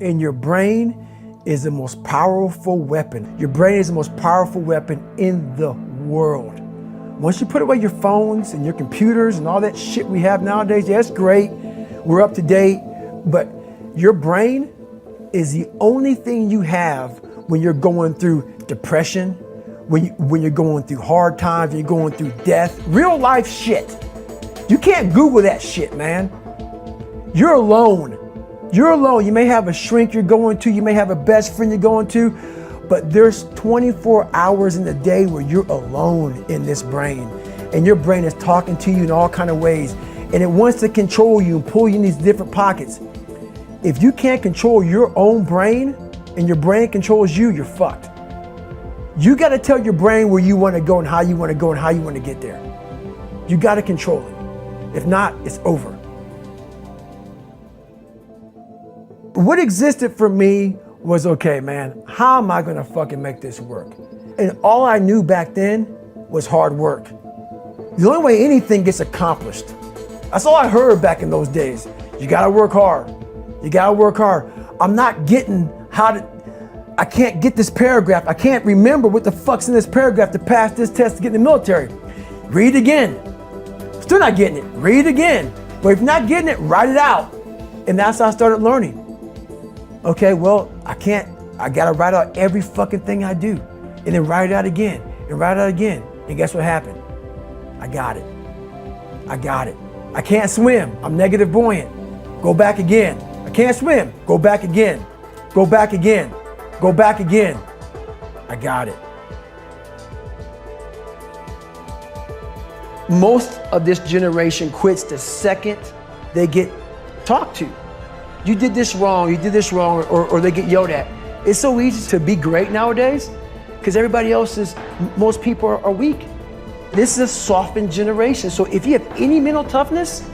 And your brain is the most powerful weapon. Your brain is the most powerful weapon in the world. Once you put away your phones and your computers and all that shit we have nowadays, yeah, it's great. We're up to date, but your brain is the only thing you have when you're going through depression, when you're going through hard times, when you're going through death, real life shit. You can't Google that shit, man. You're alone. You're alone. You may have a shrink you're going to, you may have a best friend you're going to, but there's 24 hours in the day where you're alone in this brain. And your brain is talking to you in all kinds of ways. And it wants to control you and pull you in these different pockets. If you can't control your own brain and your brain controls you, you're fucked. You got to tell your brain where you want to go and how you want to go and how you want to get there. You got to control it. If not, it's over. What existed for me was, okay, man, how am I going to fucking make this work? And all I knew back then was hard work. The only way anything gets accomplished. That's all I heard back in those days. You got to work hard. You got to work hard. I'm not getting I can't get this paragraph. I can't remember what the fuck's in this paragraph to pass this test to get in the military. Read it again. Still not getting it. Read it again. But if you're not getting it, write it out. And that's how I started learning. Okay, well, I gotta write out every fucking thing I do. And then write it out again, and write it out again. And guess what happened? I got it. I got it. I can't swim. I'm negative buoyant. Go back again. I can't swim. Go back again. Go back again. Go back again. I got it. Most of this generation quits the second they get talked to. You did this wrong, or they get yelled at. It's so easy to be great nowadays because everybody else most people are weak. This is a softened generation. So if you have any mental toughness,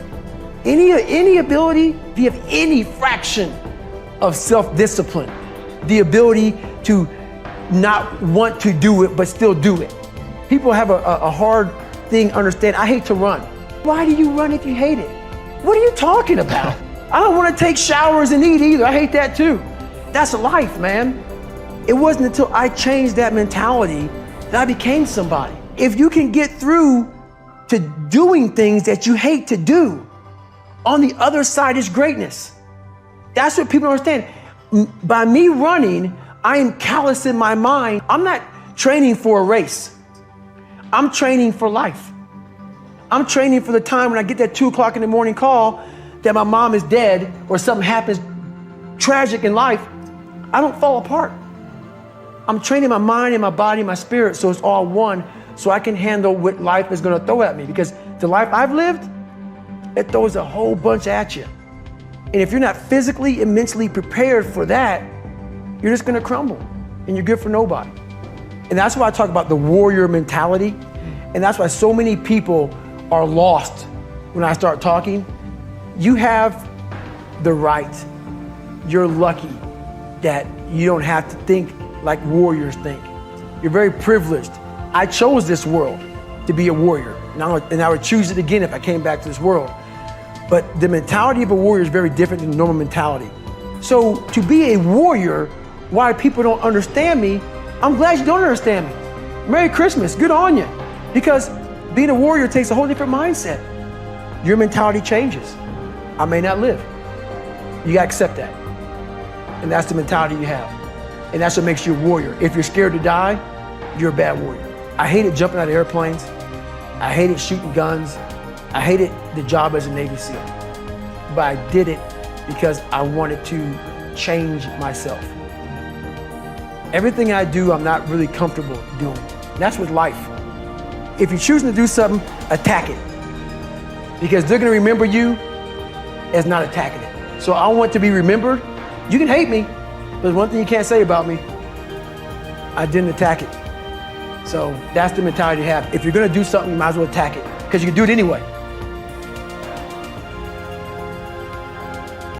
any ability, if you have any fraction of self-discipline, the ability to not want to do it but still do it. People have a hard thing understand. I hate to run. Why do you run if you hate it? What are you talking about? I don't want to take showers and eat either. I hate that too. That's life, man. It wasn't until I changed that mentality that I became somebody. If you can get through to doing things that you hate to do, on the other side is greatness. That's what people don't understand. By me running, I am callous in my mind. I'm not training for a race. I'm training for life. I'm training for the time when I get that 2 o'clock in the morning call that my mom is dead or something happens tragic in life. I don't fall apart. I'm training my mind and my body and my spirit so it's all one, so I can handle what life is going to throw at me, because the life I've lived, it throws a whole bunch at you. And if you're not physically and mentally prepared for that, you're just going to crumble and you're good for nobody. And that's why I talk about the warrior mentality. And that's why so many people are lost when I start talking. You have the right. You're lucky that you don't have to think like warriors think. You're very privileged. I chose this world to be a warrior. And I would choose it again if I came back to this world. But the mentality of a warrior is very different than the normal mentality. So to be a warrior, why people don't understand me, I'm glad you don't understand me. Merry Christmas, good on you. Because being a warrior takes a whole different mindset. Your mentality changes. I may not live. You gotta accept that. And that's the mentality you have. And that's what makes you a warrior. If you're scared to die, you're a bad warrior. I hated jumping out of airplanes. I hated shooting guns. I hated the job as a Navy SEAL. But I did it because I wanted to change myself. Everything I do, I'm not really comfortable doing. And that's with life. If you're choosing to do something, attack it. Because they're gonna remember you as not attacking it. So I want to be remembered. You can hate me, but there's one thing you can't say about me. I didn't attack it. So that's the mentality you have. If you're gonna do something, you might as well attack it, because you can do it anyway.